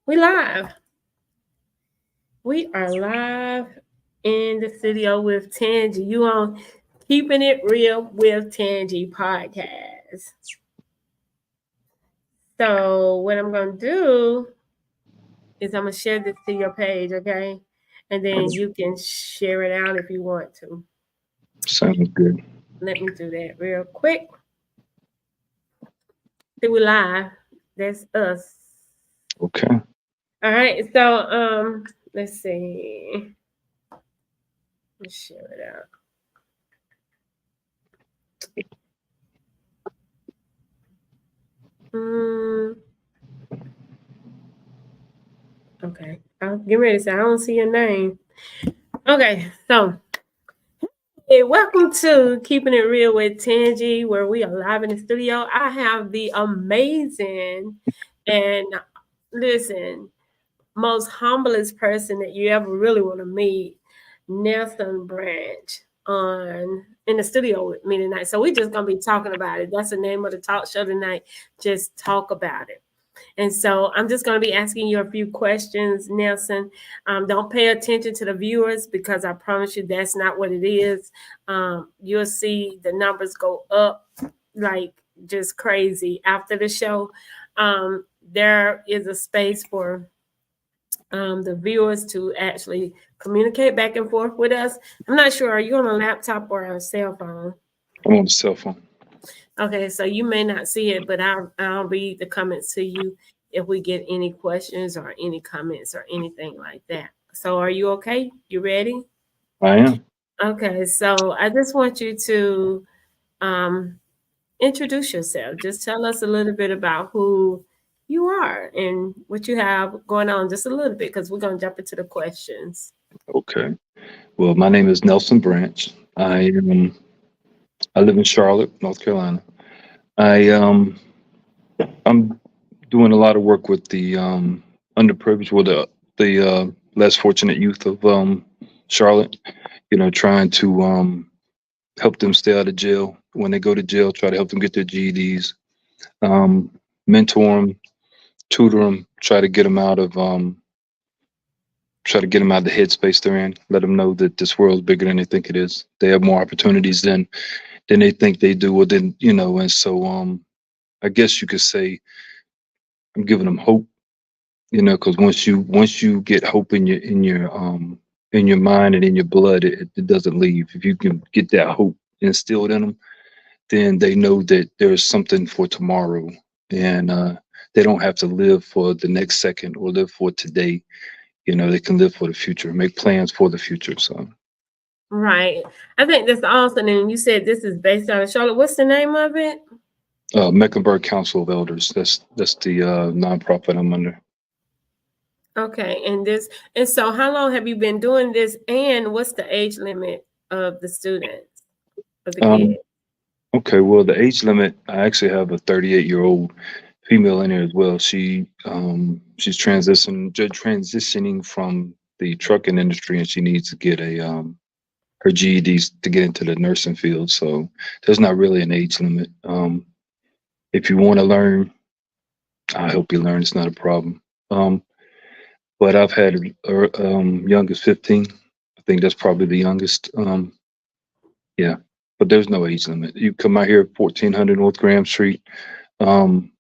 We live. We are live in the studio with Tangi. You on Keeping It Real with Tangi podcast. So what I'm gonna do is I'm gonna share this to your page, okay? And then you can share it out if you want to. Sounds good. Let me do that real quick. See, we live. That's us. Okay. All right. So let's see. Let's share it out. Mm, okay. I'll get ready to say I don't see your name. Okay, so hey, welcome to Keeping It Real with Tangi, where we are live in the studio. I have the amazing and listen, most humblest person that you ever really want to meet, Nelson Branch, on in the studio with me tonight. So we're just gonna be talking about it. That's the name of the talk show tonight. Just talk about it. And so I'm just going to be asking you a few questions, Nelson. Don't pay attention to the viewers because I promise you that's not what it is. You'll see the numbers go up like just crazy after the show. There is a space for the viewers to actually communicate back and forth with us. I'm not sure. Are you on a laptop or a cell phone? I'm on the cell phone. Okay, so you may not see it, but I'll read the comments to you if we get any questions or any comments or anything like that. So are you okay? You ready? I am. Okay, so I just want you to um, introduce yourself. Just tell us a little bit about who you are and what you have going on, just a little bit, because we're gonna jump into the questions. Okay. Well, my name is Nelson Branch. I live in Charlotte, North Carolina. I I'm doing a lot of work with the underprivileged, well, the less fortunate youth of Charlotte. Trying to help them stay out of jail. When they go to jail, try to help them get their GEDs, um, mentor them, tutor them, try to get them out of the headspace they're in. Let them know that this world's bigger than they think it is. They have more opportunities than they think they do. Or then and so I guess you could say I'm giving them hope. Because once you get hope in your mind and in your blood, it doesn't leave. If you can get that hope instilled in them, then they know that there's something for tomorrow, and they don't have to live for the next second or live for today. They can live for the future, make plans for the future. So, Right. I think that's awesome. And you said this is based out of Charlotte. What's the name of it? Mecklenburg Council of Elders. That's the nonprofit I'm under. Okay, and so how long have you been doing this and what's the age limit of the students, of the kids? Um, okay, well, the age limit. I actually have a 38-year-old female in here as well. She's transitioning from the trucking industry, and she needs to get a her GEDs to get into the nursing field. So there's not really an age limit. If you want to learn, I help you learn. It's not a problem. But I've had youngest 15. I think that's probably the youngest. Yeah, but there's no age limit. You come out here, 1400 North Graham Street, um,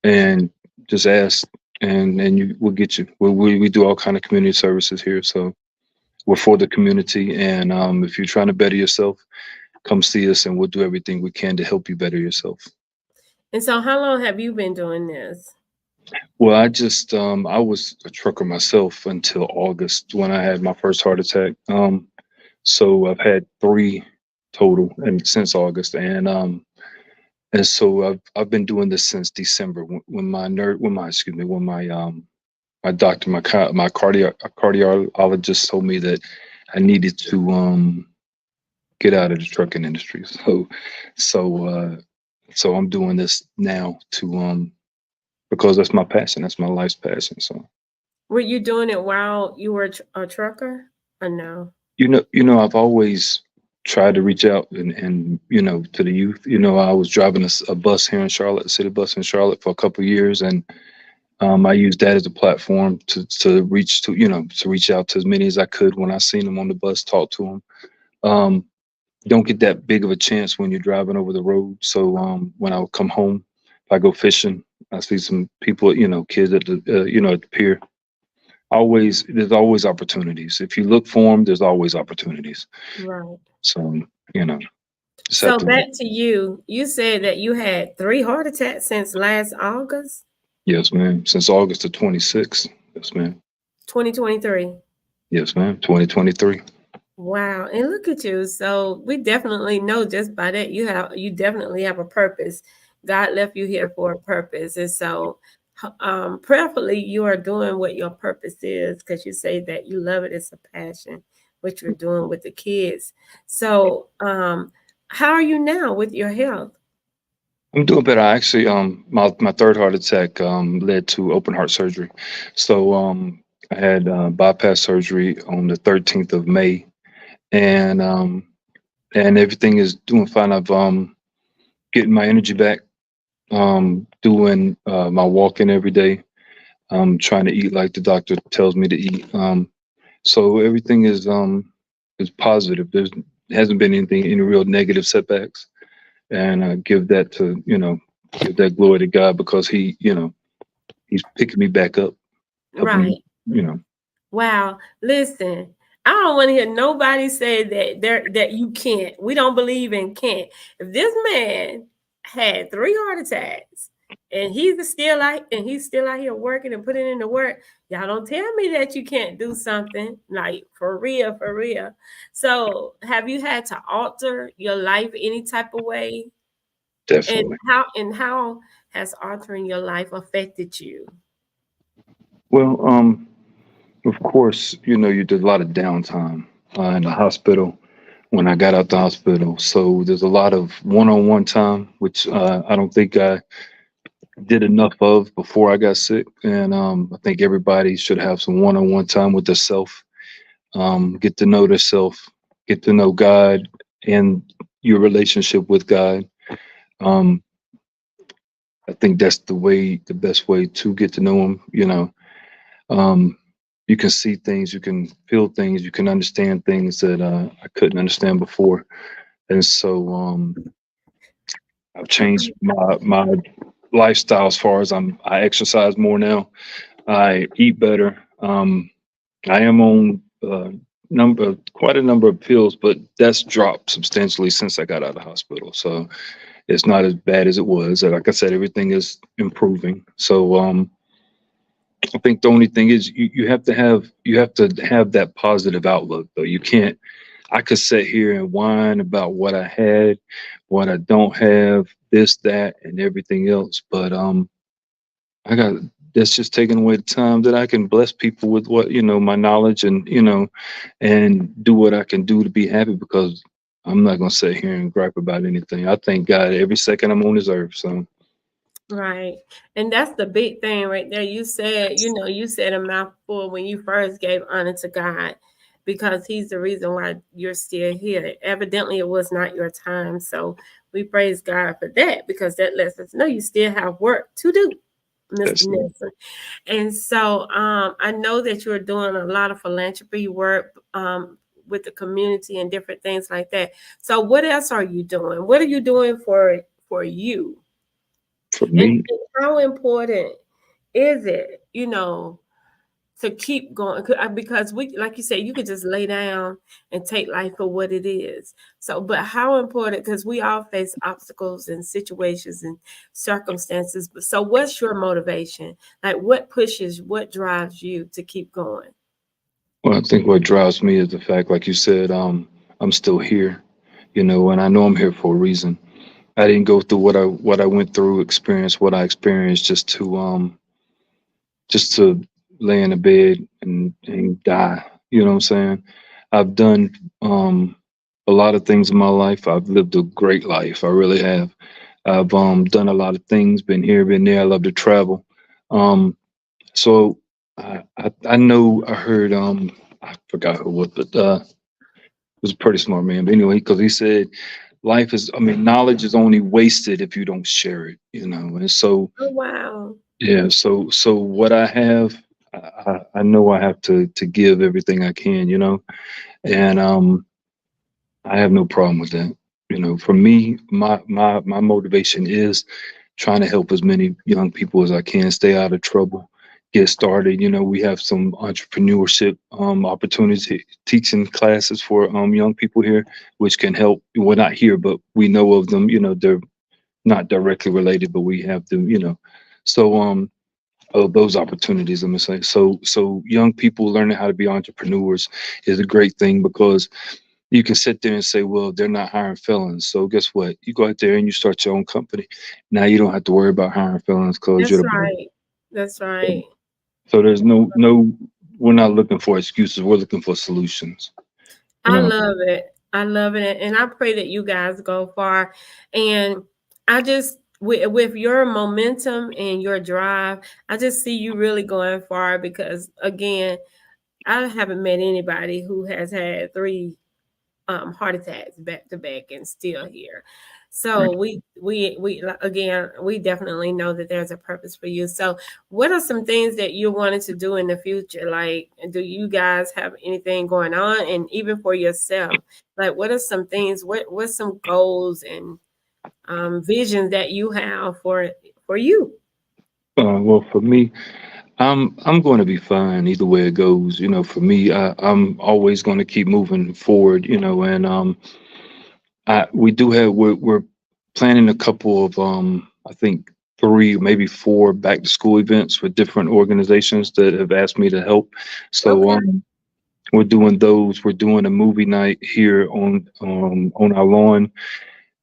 and just ask, and we'll get you. We do all kind of community services here, so we're for the community. And if you're trying to better yourself, come see us, and we'll do everything we can to help you better yourself. And so how long have you been doing this? Well, I was a trucker myself until August when I had my first heart attack. So I've had three total, and since August, and so I've been doing this since December when my nerd when my excuse me when my doctor my cardiologist told me that I needed to get out of the trucking industry. So uh, so I'm doing this now to because that's my passion. That's my life's passion. So Were you doing it while you were a trucker or no? I've always tried to reach out and to the youth. I was driving a bus here in Charlotte, a city bus in Charlotte for a couple of years, and I used that as a platform to reach to, to reach out to as many as I could when I seen them on the bus, talk to them. Um, don't get that big of a chance when you're driving over the road. So when I would come home, if I go fishing, I see some people, kids at the, at the pier. There's always opportunities. If you look for them, there's always opportunities. Right. So, you know, just have So to back look. to you. You said that you had 3 heart attacks since last August, Yes, ma'am. Since August the 26th. Yes, ma'am. 2023. Yes, ma'am. 2023. Wow. And look at you. So we definitely know just by that you definitely have a purpose. God left you here for a purpose. And so prayerfully you are doing what your purpose is, because you say that you love it. It's a passion, what you're doing with the kids. So how are you now with your health? I'm doing better. I actually, my third heart attack led to open heart surgery. So I had bypass surgery on the 13th of May, and everything is doing fine. I've getting my energy back, doing my walking every day. Trying to eat like the doctor tells me to eat. So everything is positive. There's hasn't been any real negative setbacks, and I give that to give that glory to God because he's picking me back up, helping me, Right. you know. Wow. Listen, I don't want to hear nobody say that you can't. We don't believe in can't. If this man had 3 heart attacks and he's still out here working and putting in the work, y'all don't tell me that you can't do something, like for real, for real. So have you had to alter your life any type of way? And Definitely. how has altering your life affected you? Well, of course, you did a lot of downtime in the hospital when I got out the hospital. So there's a lot of one-on-one time, which I don't think I did enough of before I got sick. And I think everybody should have some one-on-one time with themselves, get to know themselves, get to know God and your relationship with God. Um, I think that's the best way to get to know Him. Um, you can see things, you can feel things, you can understand things that I couldn't understand before. And so I've changed my lifestyle as far as I exercise more now. I eat better. I am on quite a number of pills, but that's dropped substantially since I got out of the hospital. So it's not as bad as it was. Like I said, everything is improving. So I think the only thing is you have to have that positive outlook though. You can't I could sit here and whine about what I had, what I don't have, this, that, and everything else. But I got that's just taking away the time that I can bless people with what, my knowledge and, and do what I can do to be happy because I'm not gonna sit here and gripe about anything. I thank God every second I'm on this earth. So Right. And that's the big thing right there. You said a mouthful when you first gave honor to God, because He's the reason why you're still here. Evidently, it was not your time. So we praise God for that, because that lets us know you still have work to do, Mr. that's it. Nelson. And so I know that you're doing a lot of philanthropy work with the community and different things like that. So what else are you doing? What are you doing for you? For And me. how important is it, to keep going? Because we, like you said, you could just lay down and take life for what it is. So, but how important, because we all face obstacles and situations and circumstances. But so what's your motivation? Like what drives you to keep going? Well, I think what drives me is the fact, like you said, I'm still here, and I know I'm here for a reason. I didn't go through what I went through, experience what I experienced just to lay in a bed and die. You know what I'm saying? I've done a lot of things in my life. I've lived a great life. I really have. I've done a lot of things, been here, been there. I love to travel. Um, so I know I heard I forgot who it was, but was a pretty smart man. But anyway, because he said knowledge is only wasted if you don't share it, And so Oh wow. Yeah. So what I have, I know I have to give everything I can, and I have no problem with that. For me, my motivation is trying to help as many young people as I can stay out of trouble, get started. We have some entrepreneurship opportunity teaching classes for young people here, which can help. We're not here, but we know of them. They're not directly related, but we have them. So those opportunities. I'm gonna say so young people learning how to be entrepreneurs is a great thing because you can sit there and say, well, they're not hiring felons. So guess what? You go out there and you start your own company. Now you don't have to worry about hiring felons because you're That's the boss. right. That's right. So there's no, we're not looking for excuses. We're looking for solutions. You I know, love it. I love it. And I pray that you guys go far. And I just, with your momentum and your drive, I just see you really going far because, again, I haven't met anybody who has had three heart attacks back to back and still here. So again, we definitely know that there's a purpose for you. So what are some things that you wanted to do in the future? Like, do you guys have anything going on? And even for yourself, like what are some things, what's some goals and visions that you have for you? well, for me, I'm going to be fine either way it goes. For me, I'm always going to keep moving forward. And we do have we're planning a couple of I think three maybe four back to school events with different organizations that have asked me to help. So Okay. we're doing those. We're doing a movie night here on our lawn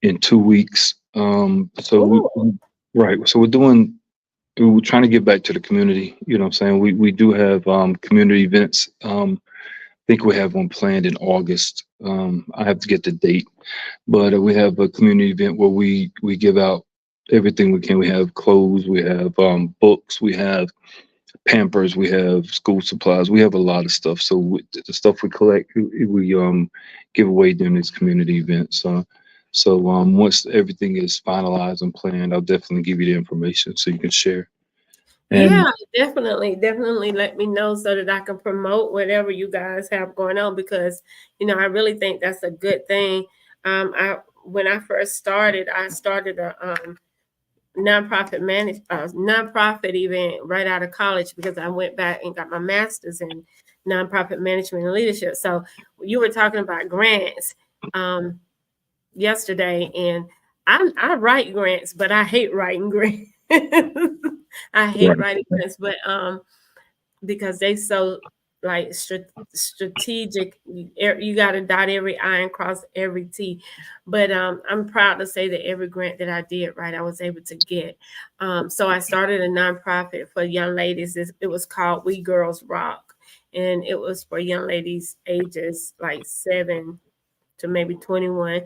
in 2 weeks. So Oh, right. So we're trying to get back to the community. You know what I'm saying? We do have community events. I think we have one planned in August. I have to get the date, but we have a community event where we give out everything we can. We have clothes, we have books, we have Pampers, we have school supplies. We have a lot of stuff. So the stuff we collect, we give away during this community event. So once everything is finalized and planned, I'll definitely give you the information so you can share. And yeah, definitely let me know so that I can promote whatever you guys have going on because I really think that's a good thing. I When I started a nonprofit event right out of college because I went back and got my master's in nonprofit management and leadership. So you were talking about grants um, yesterday, and I write grants, but I hate writing grants. I hate right, writing grants, but because they so like strategic. You got to dot every I and cross every T. But I'm proud to say that every grant that I did, right, I was able to get. So I started a nonprofit for young ladies. It was called We Girls Rock, and it was for young ladies ages like 7 to maybe 21.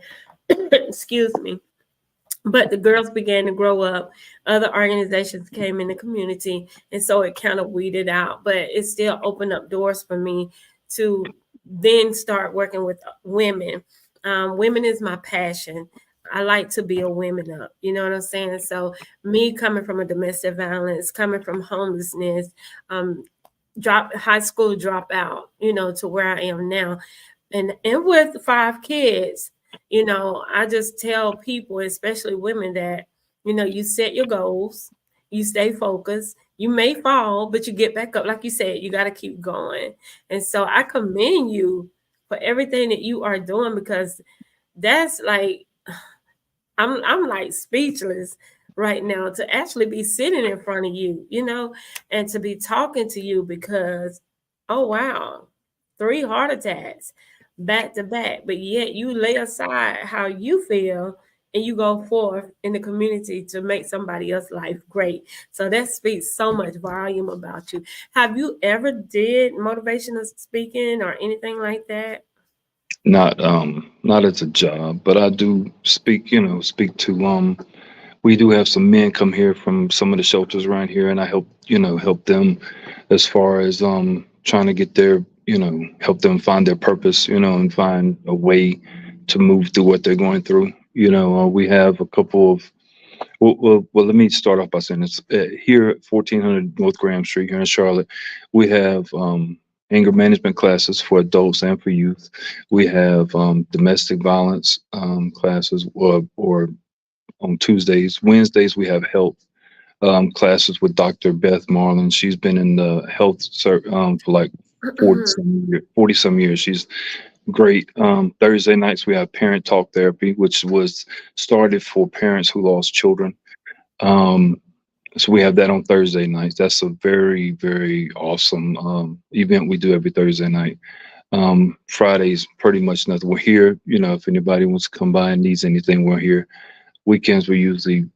Excuse me. But the girls began to grow up. Other organizations came in the community, and so it kind of weeded out. But it still opened up doors for me to then start working with women. Women is my passion. I like to build women up. You know what I'm saying? So me coming from a domestic violence, coming from homelessness, um, drop high school dropout, to where I am now, and with 5 kids, I just tell people, especially women, that you set your goals, you stay focused, you may fall, but you get back up. Like you said, you got to keep going. And so I commend you for everything that you are doing because that's like I'm like speechless right now to actually be sitting in front of you, and to be talking to you because, oh wow, 3 heart attacks back to back, but yet you lay aside how you feel and you go forth in the community to make somebody else's life great. So that speaks so much volume about you. Have you ever did motivational speaking or anything like that? not as a job, but I do speak to we do have some men come here from some of the shelters around here, and I help them as far as trying to get their help them find their purpose, and find a way to move through what they're going through. We have a couple of Well, let me start off by saying this. Here at 1400 North Graham Street here in Charlotte, we have anger management classes for adults and for youth. We have domestic violence classes, or on Tuesdays. Wednesdays, we have health classes with Dr. Beth Marlin. She's been in the health for like 40 some years. She's great. Thursday nights, we have parent talk therapy, which was started for parents who lost children. Um, so we have that on Thursday nights. That's a very, very awesome event we do every Thursday night. Fridays, pretty much nothing. We're here, if anybody wants to come by and needs anything, we're here. Weekends, we usually,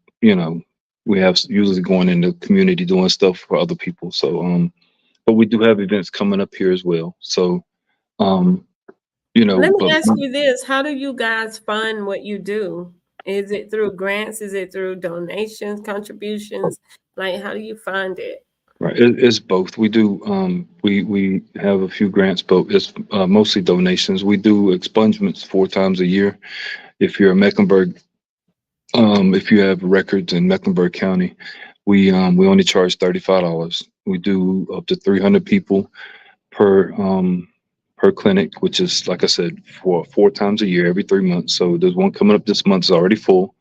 we have usually going in the community doing stuff for other people. So, but we do have events coming up here as well. So, um, Let me but ask you this. How do you guys fund what you do? Is it through grants? Is it through donations, contributions? Like, how do you fund it? right, it's both. We do, we have a few grants, but it's mostly donations. We do expungements 4 times a year. If you're a Mecklenburg, if you have records in Mecklenburg County, we only charge $35. We do up to 300 people per per clinic, which is, like I said, for 4 times a year, every 3 months. So there's one coming up this month, is already full.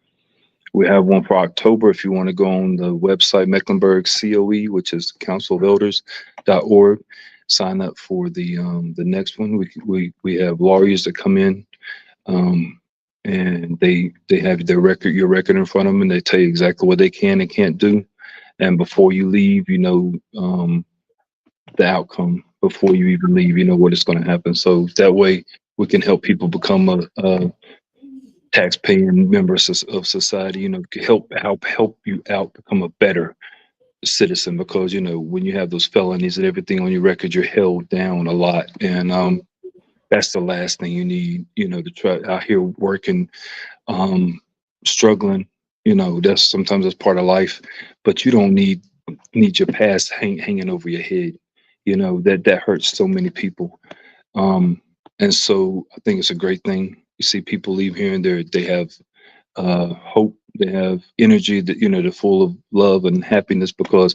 We have one for October. If you want to go on the website Mecklenburg COE, which is councilofelders.org, sign up for the next one. We have lawyers that come in, and they have your record in front of them, and they tell you exactly what they can and can't do. And before you leave, the outcome. Before you even leave, you know what is going to happen. So that way we can help people become a tax-paying members of society, help you out, become a better citizen, because when you have those felonies and everything on your record, you're held down a lot. And that's the last thing you need, to try out here working, struggling. That's part of life, but you don't need your past hanging over your head. That hurts so many people. And so I think it's a great thing. You see people leave here and they have hope, they have energy, that they're full of love and happiness, because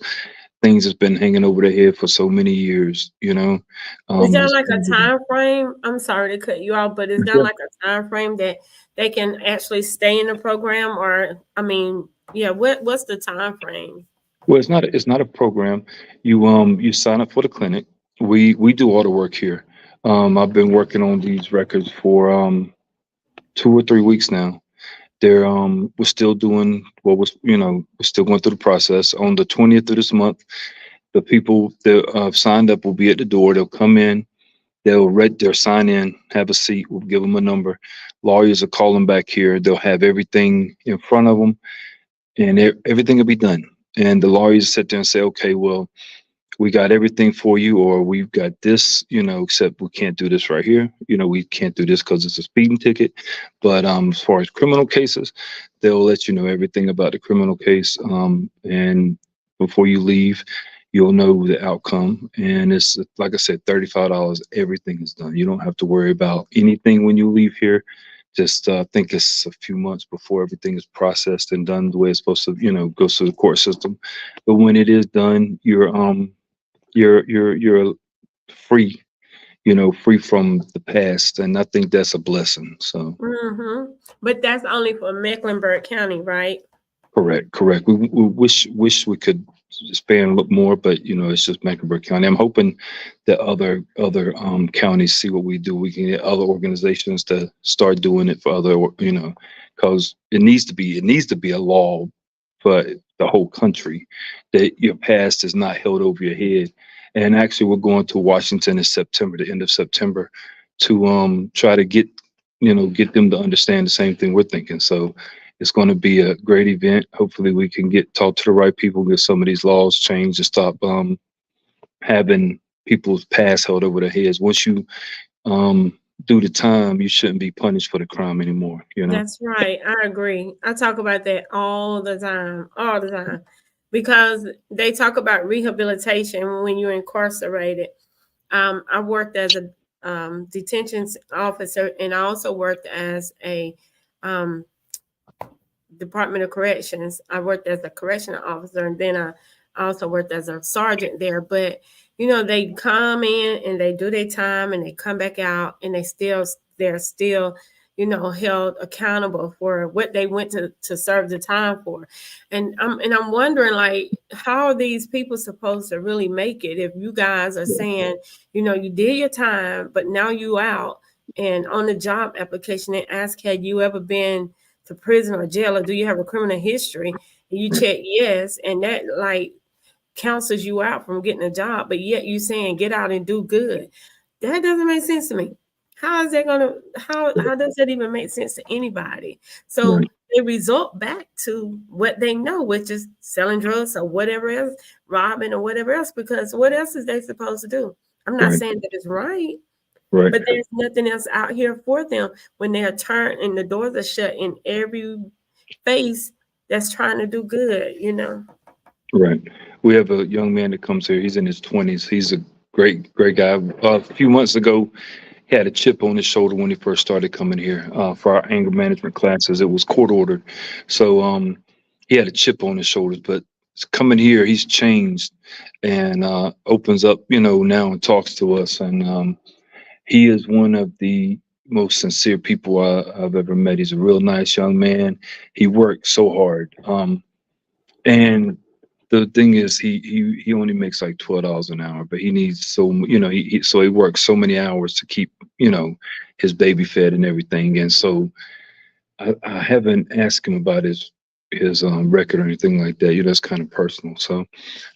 things has been hanging over their head for so many years. Is there like a time frame? I'm sorry to cut you off, but is there Yeah. like a time frame that they can actually stay in the program? Or what's the time frame? Well, it's not a program. You sign up for the clinic. We do all the work here. I've been working on these records for 2 or 3 weeks now. We're still doing what was, we're still going through the process. On the 20th of this month, the people that signed up will be at the door. They'll come in, they'll read their sign in, have a seat. We'll give them a number. Lawyers will call them back here. They'll have everything in front of them, and everything will be done. And the lawyers sit there and say, okay, well, we got everything for you, or we've got this, except we can't do this right here. We can't do this because it's a speeding ticket. But as far as criminal cases, they'll let you know everything about the criminal case. And before you leave, you'll know the outcome. And it's, like I said, $35. Everything is done. You don't have to worry about anything when you leave here. Just think it's a few months before everything is processed and done the way it's supposed to, goes through the court system. But when it is done, you're free, free from the past, and I think that's a blessing. So But that's only for Mecklenburg County, right? correct. We wish we could expand a little more, but it's just Mecklenburg County. I'm hoping that other counties see what we do. We can get other organizations to start doing it for other, because it needs to be a law for the whole country, that your past is not held over your head. And actually, we're going to Washington in September, the end of September, to try to get them to understand the same thing we're thinking. So it's going to be a great event. Hopefully, we can talk to the right people, get some of these laws changed, and stop having people's past held over their heads. Once you do the time, you shouldn't be punished for the crime anymore. That's right. I agree. I talk about that all the time, because they talk about rehabilitation when you're incarcerated. I worked as a detention officer, and I also worked as a Department of Corrections. I worked as a correctional officer, and then I also worked as a sergeant there. But they come in and they do their time, and they come back out, and they're still held accountable for what they went to serve the time for. And I'm wondering, like, how are these people supposed to really make it if you guys are saying, you did your time, but now you out, and on the job application they ask, had you ever been to prison or jail, or do you have a criminal history? And you check yes, and that like counsels you out from getting a job, but yet you saying get out and do good. That doesn't make sense to me. How is that gonna how does that even make sense to anybody? So Right. they resort back to what they know, which is selling drugs or whatever else, robbing or whatever else, because what else is they supposed to do? I'm not Right. saying that it's right, Right. but there's nothing else out here for them when they're turned and the doors are shut in every face that's trying to do good, Right. We have a young man that comes here. He's in his 20s. He's a great, great guy. A few months ago, he had a chip on his shoulder when he first started coming here for our anger management classes. It was court ordered. So he had a chip on his shoulders, but coming here, he's changed and opens up, now and talks to us. And he is one of the most sincere people I've ever met. He's a real nice young man. He worked so hard. And the thing is, he only makes like $12 an hour, but he needs so he works so many hours to keep his baby fed and everything. And so I haven't asked him about his record or anything like that. That's kind of personal. So,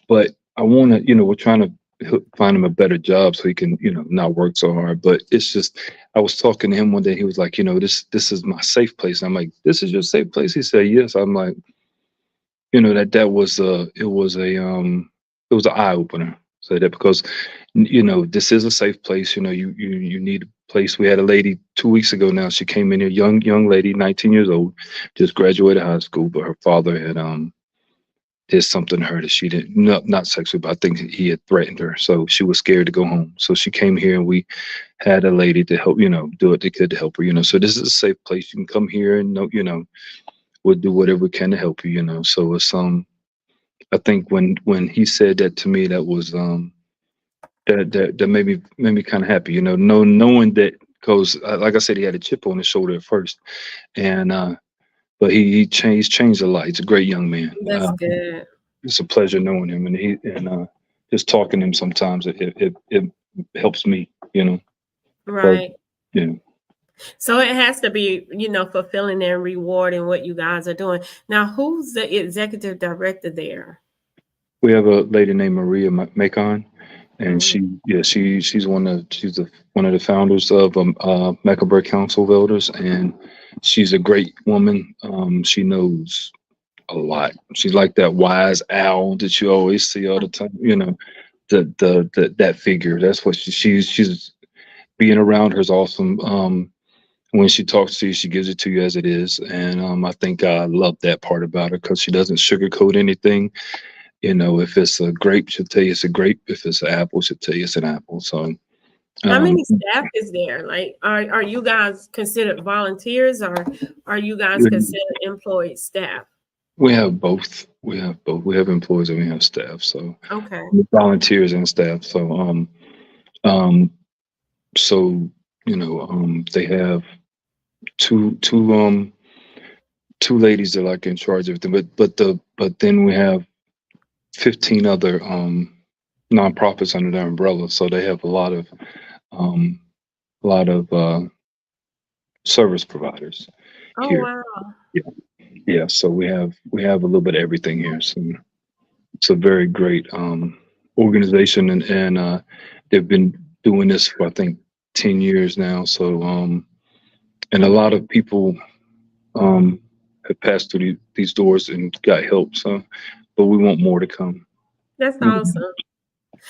but I want to, we're trying to find him a better job so he can not work so hard. But it's just, I was talking to him one day. He was like, this is my safe place. I'm like, this is your safe place? He said, yes. I'm like, that was it was an eye opener. Say that because this is a safe place. You need a place. We had a lady 2 weeks ago now. She came in here, young lady, 19 years old, just graduated high school, but her father had did something to her that she didn't, not sexually, but I think he had threatened her. So she was scared to go home. So she came here, and we had a lady to help, do what they could to help her. So this is a safe place. You can come here and we'll do whatever we can to help you. So it's I think when he said that to me, that was that made me kind of happy, knowing that, because like I said, he had a chip on his shoulder at first, and but he changed a lot. He's a great young man. That's good. It's a pleasure knowing him, and just talking to him sometimes it helps me, Right. Yeah. So it has to be, fulfilling and rewarding what you guys are doing. Now, who's the executive director there? We have a lady named Maria Macon, and Mhm. she's one of the founders of Mecklenburg Council of Elders, and she's a great woman. She knows a lot. She's like that wise owl that you always see all the time. That figure. That's what she's being around her is awesome. When she talks to you, she gives it to you as it is, and I think I love that part about her because she doesn't sugarcoat anything. If it's a grape, she'll tell you it's a grape. If it's an apple, she'll tell you it's an apple. So, How many staff is there? Like, are you guys considered volunteers, or are you guys considered employed staff? we have both. We have both. We have employees and we have staff. So, Okay. volunteers and staff. So, um, so they have two ladies that are like in charge of everything. But then we have 15 other nonprofits under their umbrella. So they have a lot of um, service providers Oh, here. wow. Yeah, so we have a little bit of everything here. So it's a very great organization, and they've been doing this for I think 10 years now. So and a lot of people have passed through these doors and got help. So, but we want more to come. That's awesome.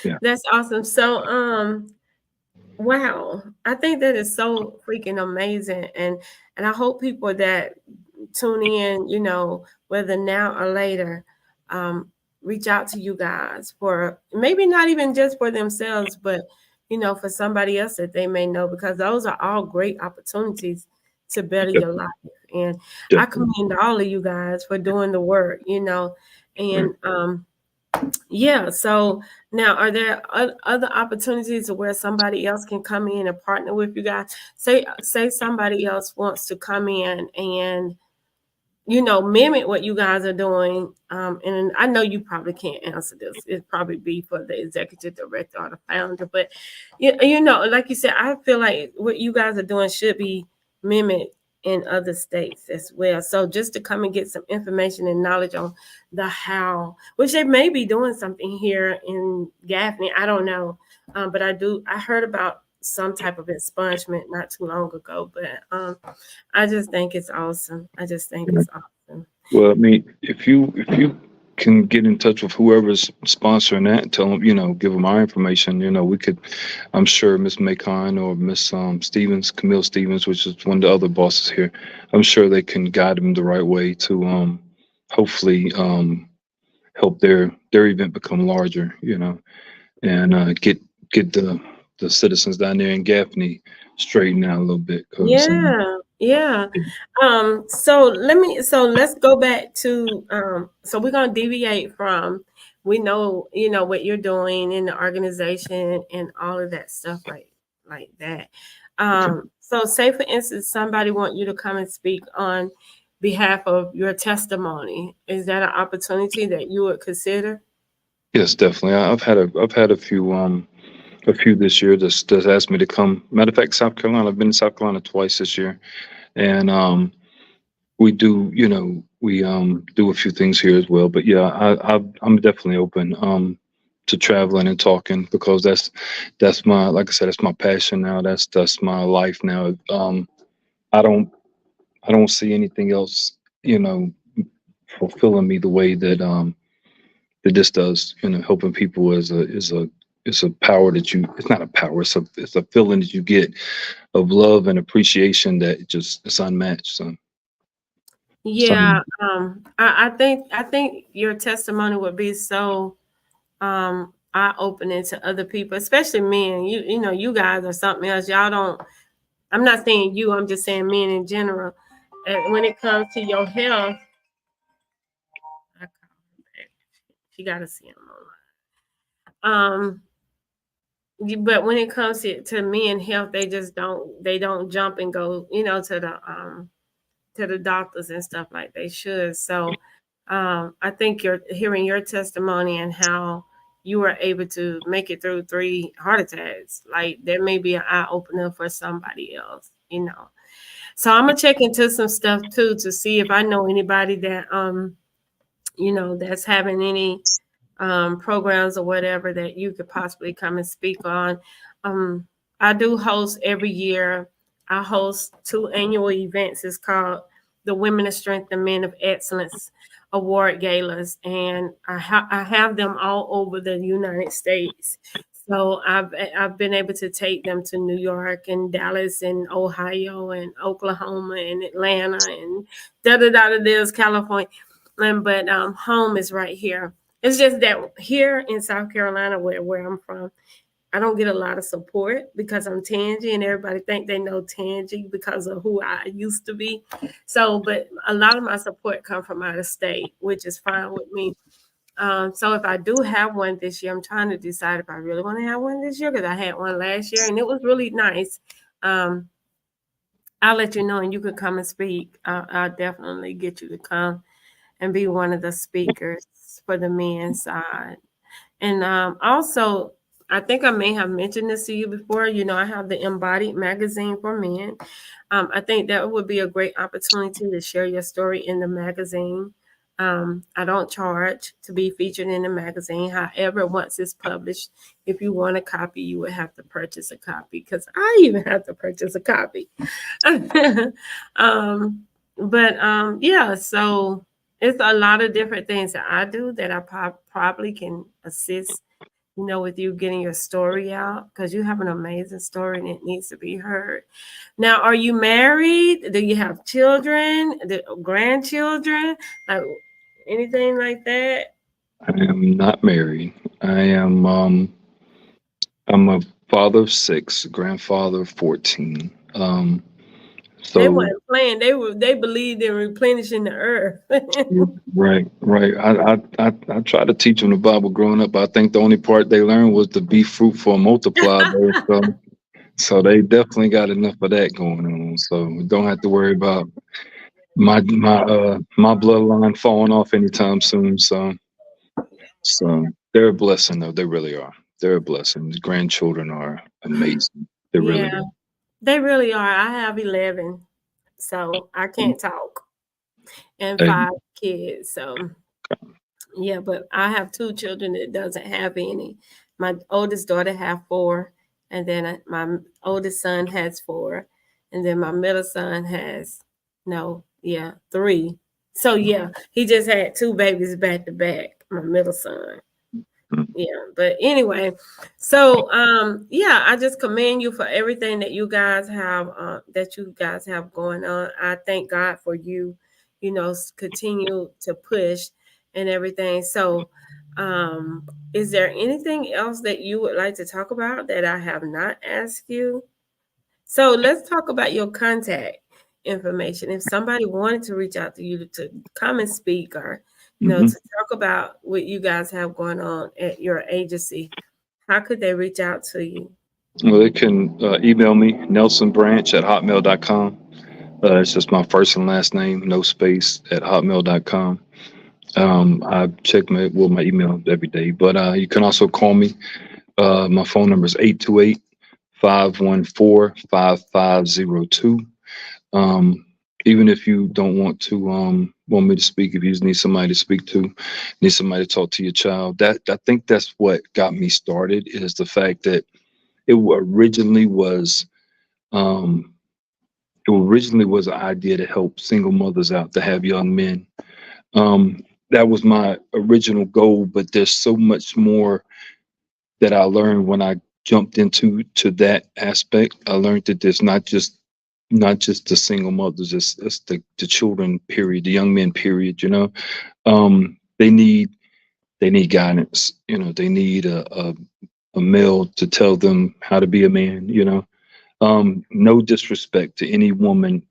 Yeah. That's awesome. So, wow, I think that is so freaking amazing, and I hope people that tune in, whether now or later, reach out to you guys for maybe not even just for themselves, but for somebody else that they may know, because those are all great opportunities to better your life. And I Definitely. commend all of you guys for doing the work, you know. Right. And yeah, so now are there other opportunities where somebody else can come in and partner with you guys? Say somebody else wants to come in and mimic what you guys are doing. And I know you probably can't answer this. It'd probably be for the executive director or the founder. But like you said, I feel like what you guys are doing should be mimicked in other states as well. So just to come and get some information and knowledge on the how, which they may be doing something here in Gaffney. I don't know. But I heard about some type of expungement not too long ago. But I just think it's awesome. I just think it's awesome. Well, I mean, if you can get in touch with whoever's sponsoring that, and tell them, give them our information. We could, I'm sure Miss Macon or Miss Stevens, Camille Stevens, which is one of the other bosses here. I'm sure they can guide them the right way to hopefully help their event become larger. And get the citizens down there in Gaffney straightened out a little bit. 'Cause, Yeah. So let's go back to so we're gonna deviate from we know, what you're doing in the organization and all of that stuff like that. So say for instance somebody want you to come and speak on behalf of your testimony. Is that an opportunity that you would consider? yes, definitely. I've had a few this year that's asked me to come. Matter of fact, South Carolina. I've been in South Carolina twice this year, and we do, we do a few things here as well. But yeah, I'm definitely open to traveling and talking, because that's my, like I said, that's my passion now. That's my life now. I don't I don't see anything else, fulfilling me the way that this does. Helping people is a power that you. It's not a power. It's a feeling that you get of love and appreciation that just it's unmatched. So Yeah, I think your testimony would be so eye-opening to other people, especially men. You guys are something else. Y'all don't. I'm not saying you. I'm just saying men in general. And when it comes to your health, I call her back. She got to see him online. But when it comes to men health, they don't jump and go, to the doctors and stuff like they should. So I think you're hearing your testimony and how you were able to make it through 3 heart attacks. Like that may be an eye opener for somebody else. So I'm gonna check into some stuff too to see if I know anybody that that's having any programs or whatever that you could possibly come and speak on. I do host every year. I host 2 annual events. It's called the Women of Strength and Men of Excellence Award Galas, and I have them all over the United States. So I've been able to take them to New York and Dallas and Ohio and Oklahoma and Atlanta and there's California. But home is right here. It's just that here in South Carolina, where I'm from, I don't get a lot of support because I'm Tangi, and everybody think they know Tangi because of who I used to be. So, but a lot of my support come from out of state, which is fine with me. So if I do have one this year, I'm trying to decide if I really want to have one this year, because I had one last year and it was really nice. I'll let you know, and you can come and speak. I'll definitely get you to come and be one of the speakers for the men's side. And also, I think I may have mentioned this to you before. I have the Embodied magazine for men. I think that would be a great opportunity to share your story in the magazine. I don't charge to be featured in the magazine. However, once it's published, if you want a copy, you would have to purchase a copy, because I even have to purchase a copy. Yeah, so it's a lot of different things that I do that I probably can assist, with you getting your story out, because you have an amazing story and it needs to be heard. Now, are you married? Do you have children, grandchildren, like anything like that? I am not married. I'm a father of 6, grandfather of 14. They So weren't playing. They believed in replenishing the earth. right, right. I tried to teach them the Bible growing up. I think the only part they learned was to be fruitful and multiply. Though. So they definitely got enough of that going on. So we don't have to worry about my bloodline falling off anytime soon. So they're a blessing though. They really are. They're a blessing. The grandchildren are amazing. They really Yeah, they really are. I have 11, so I are. can't talk, and Hey, 5 kids. So yeah, but I have 2 children that doesn't have any. My oldest daughter have 4, and then my oldest son has 4, and then my middle son has no, yeah, 3. So yeah, he just had 2 babies back to back. My middle son. Yeah, but anyway, so yeah, I just commend you for everything that you guys have going on. I thank God for you, continue to push and everything. So is there anything else that you would like to talk about that I have not asked you? So let's talk about your contact information. If somebody wanted to reach out to you to come and speak, or to mhm. talk about what you guys have going on at your agency, how could they reach out to you? Well, they can email me, nelsonbranch@hotmail.com. It's just my first and last name, no space, at hotmail.com. I check my email every day, but you can also call me. My phone number is 828-514-5502. Even if you don't want me to speak, if you just need somebody to speak to, need somebody to talk to your child, that I think that's what got me started, is the fact that it originally was um, an idea to help single mothers out, to have young men. That was my original goal, but there's so much more that I learned when I jumped into that aspect. I learned that there's not just the single mothers, it's the children, period, the young men, period. They need guidance. They need a male to tell them how to be a man. No disrespect to any woman,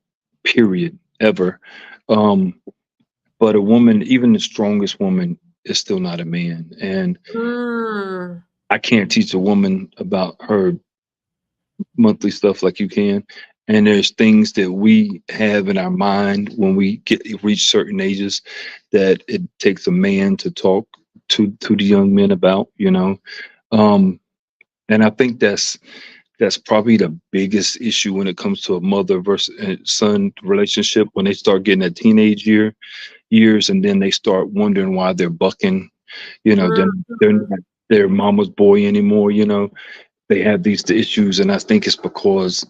period, ever. Um, but a woman, even the strongest woman, is still not a man. And Mm, I can't teach a woman about her monthly stuff like you can. And there's things that we have in our mind when we reach certain ages that it takes a man to talk to the young men about. Um, and I think that's probably the biggest issue when it comes to a mother versus son relationship, when they start getting that years, and then they start wondering why they're bucking. They're mm, not their mama's boy anymore. They have these issues, and I think it's because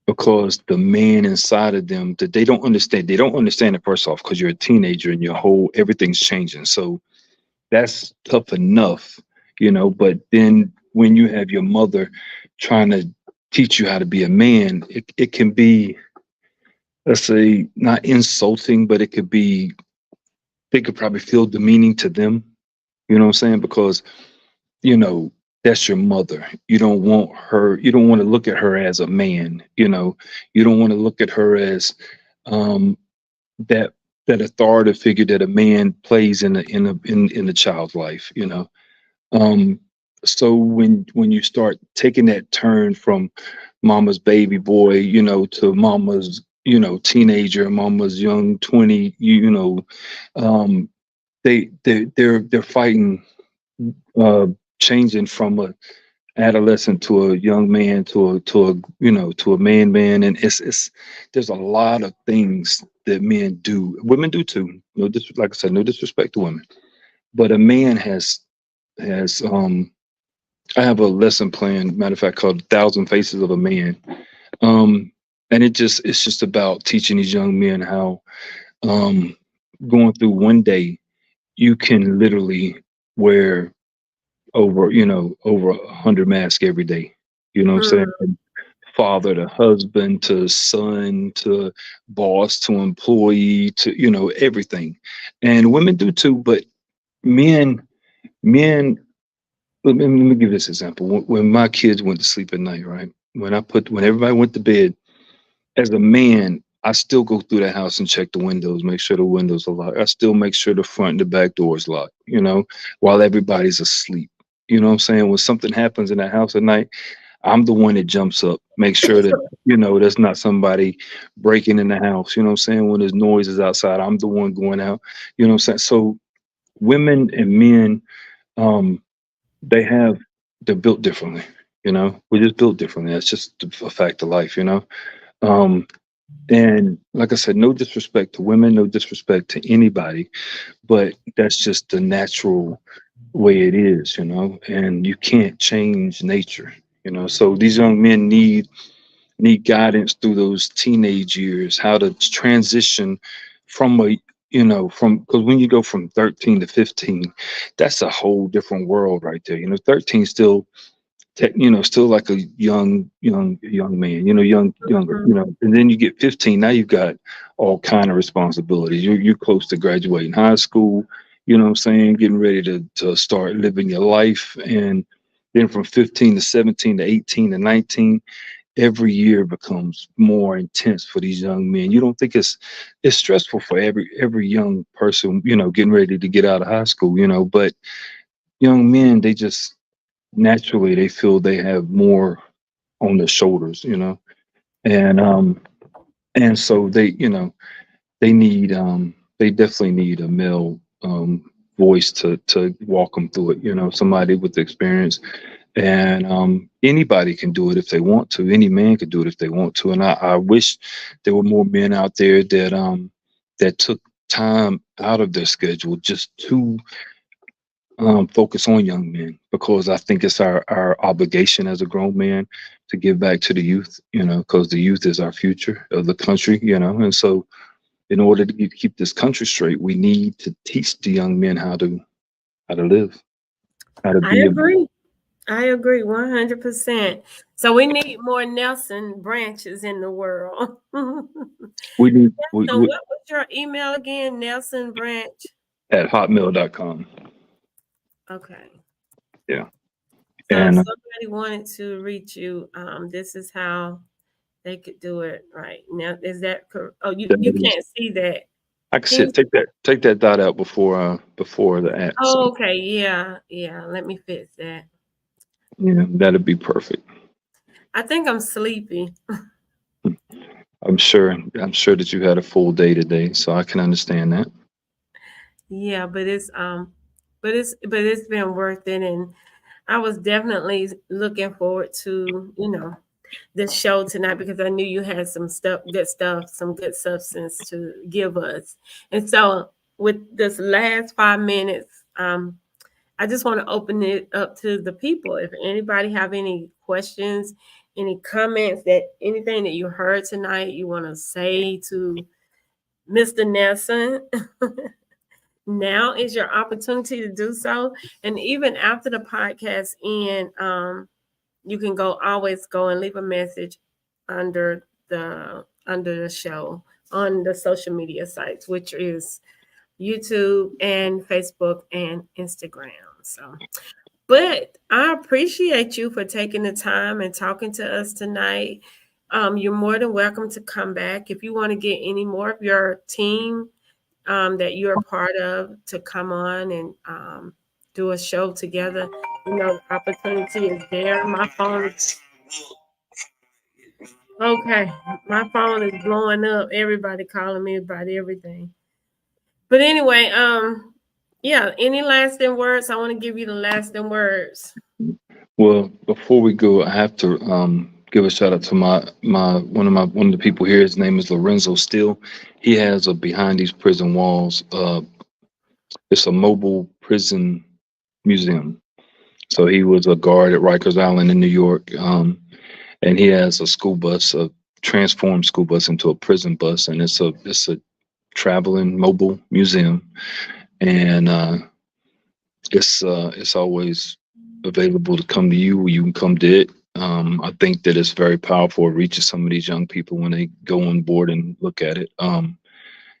the man inside of them, that they don't understand. They don't understand it, first off, because you're a teenager and everything's changing. So that's tough enough. But then when you have your mother trying to teach you how to be a man, it can be, let's say, not insulting, but it could be, they could probably feel demeaning to them. You know what I'm saying? Because, you know, that's your mother. You don't want to look at her as a man. You don't want to look at her as um, that that authoritative figure that a man plays in the child's life. Um, so when you start taking that turn from mama's baby boy, to mama's, teenager, mama's young 20, um, they're fighting, uh, changing from a adolescent to a young man to a man, and it's there's a lot of things that men do. Women do too. Like I said, no disrespect to women, but a man has. I have a lesson plan, matter of fact, called "1,000 Faces of a Man," um, and it's just about teaching these young men how, um, going through one day, you can literally wear over 100 masks every day. You know what I'm saying? mm. From father to husband to son to boss to employee to everything, and women do too. But men. Let me give this example. When my kids went to sleep at night, right? When everybody went to bed, as a man, I still go through that house and check the windows, make sure the windows are locked. I still make sure the front and the back door is locked, while everybody's asleep. You know what I'm saying? When something happens in that house at night, I'm the one that jumps up, make sure that, there's not somebody breaking in the house. You know what I'm saying? When there's noises outside, I'm the one going out. You know what I'm saying? So women and men, um, they have, they're built differently. We're just built differently. That's just a fact of life. Um, and like I said, no disrespect to women, no disrespect to anybody, but that's just the natural way it is, and you can't change nature, So these young men need guidance through those teenage years, how to transition from from, because when you go from 13 to 15, that's a whole different world right there. 13 still still like a young man, younger, Mhm. and then you get 15. Now you've got all kind of responsibilities. You're close to graduating high school, you know what I'm saying, getting ready to start living your life. And then from 15 to 17 to 18 to 19, every year becomes more intense for these young men. You don't think it's stressful for every young person, getting ready to get out of high school, but young men, they just naturally they feel they have more on their shoulders, and so they need they definitely need a male voice to walk them through it, somebody with experience. And anybody can do it if they want to. Any man could do it if they want to. And I wish there were more men out there that took time out of their schedule just to focus on young men, because I think it's our obligation as a grown man to give back to the youth, because the youth is our future of the country, and so in order to keep this country straight, we need to teach the young men how to live, how to I be a. agree. I agree 100%. So we need more Nelson branches in the world. So We need what was your email again? Nelson Branch. at hotmail.com. Okay. Yeah, So if and somebody wanted to reach you, this is how they could do it right now. Is that correct? Oh, you can't see that. I can Can say you? take that dot out before the at. So, Oh, okay. Yeah, yeah. Let me fix that. yeah, that'd be perfect. I think I'm sleepy. I'm sure that you had a full day today, so I can understand that. Yeah, but it's been worth it, and I was definitely looking forward to this show tonight because I knew you had some stuff, some good substance to give us. And so, with this last 5 minutes, I just want to open it up to the people. If anybody have any questions, any comments, that anything that you heard tonight, you want to say to Mr. Nelson, now is your opportunity to do so. And even after the podcast end, you can always go and leave a message under the show on the social media sites, which is YouTube and Facebook and Instagram. So, but I appreciate you for taking the time and talking to us tonight. You're more than welcome to come back if you want to get any more of your team that you're a part of to come on and do a show together. Opportunity is there. My phone is okay. My phone is blowing up. Everybody calling me about everything. But anyway, yeah. Any lasting words? I want to give you the lasting words. Well, before we go, I have to give a shout out to one of the people here. His name is Lorenzo Steele. He has a Behind These Prison Walls. It's a mobile prison museum. So he was a guard at Rikers Island in New York, and he has a school bus, a transformed school bus into a prison bus, and it's a traveling mobile museum, and it's always available to come to you. You can come to it. I think that it's very powerful. It reaches some of these young people when they go on board and look at it.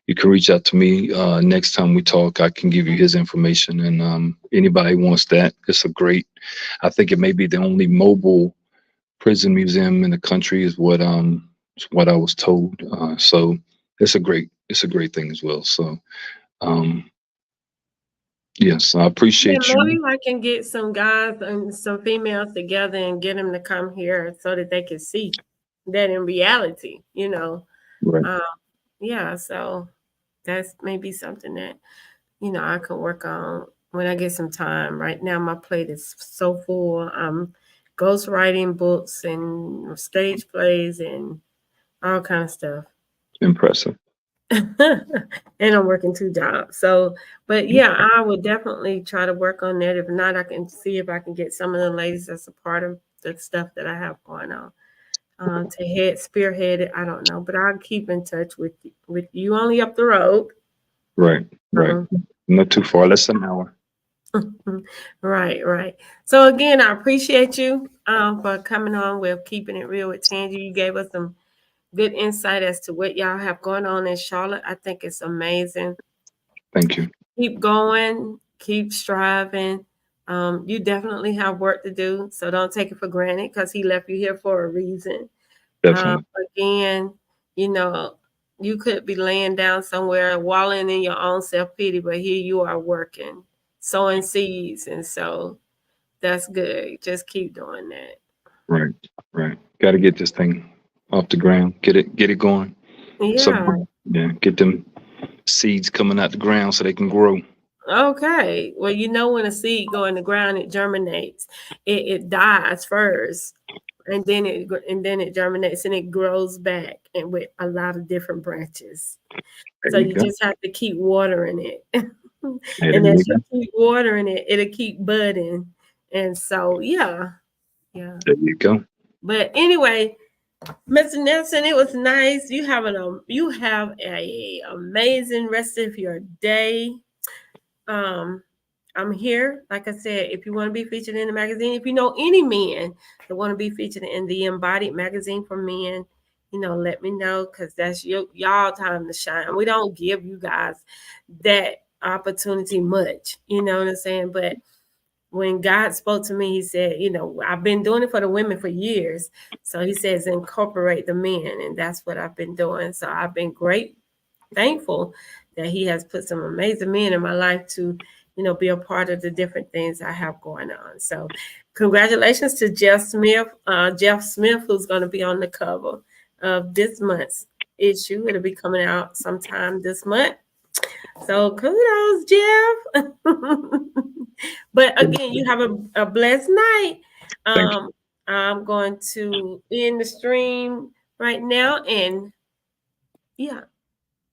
You can reach out to me next time we talk. I can give you his information, and anybody wants that. It's a great. I think it may be the only mobile prison museum in the country, is what what I was told. So it's a great thing as well. So yes, I Yeah, appreciate you. maybe I can get some guys and some females together and get them to come here so that they can see that in reality, Right. Um, yeah, so that's maybe something that, I can work on when I get some time. Right now, my plate is so full. I'm ghostwriting books and stage plays and all kind of stuff. Impressive. And I'm working 2 jobs. So, but yeah, I would definitely try to work on that. If not, I can see if I can get some of the ladies that's a part of the stuff that I have going on to spearhead it. I don't know, but I'll keep in touch with you only up the road. Right. Right. Um, Not too far, less than an hour. right. So again, I appreciate you for coming on with Keeping It Real with Tangie. You gave us some good insight as to what y'all have going on in Charlotte. I think it's amazing. Thank you. Keep going, keep striving. You definitely have work to do, so don't take it for granted because he left you here for a reason. Definitely. Again, you know, you could be laying down somewhere, wallowing in your own self pity, but here you are working, sowing seeds, and so that's good. Just keep doing that. Right. Right. Got to get this thing off the ground. Get it going. So Yeah. yeah, get them seeds coming out the ground so they can grow. Okay. Well, when a seed go in the ground, it germinates. It dies first, and then it germinates and it grows back and with a lot of different branches. There So you you go. just have to keep watering it. There And you as go. you keep watering it, it'll keep budding. And so yeah. There you go. But anyway, Mr. Nelson, it was nice. You have a amazing rest of your day. I'm here. Like I said, if you want to be featured in the magazine, if you know any men that want to be featured in the Embodied magazine for men, let me know because that's y'all time to shine. We don't give you guys that opportunity much, you know what I'm saying? But when God spoke to me, he said, I've been doing it for the women for years. So he says, incorporate the men. And that's what I've been doing. So I've been thankful that he has put some amazing men in my life to, be a part of the different things I have going on. So congratulations to Jeff Smith, who's going to be on the cover of this month's issue. It'll be coming out sometime this month. So kudos, Jeff. But again, you have a blessed night. I'm going to end the stream right now. And yeah.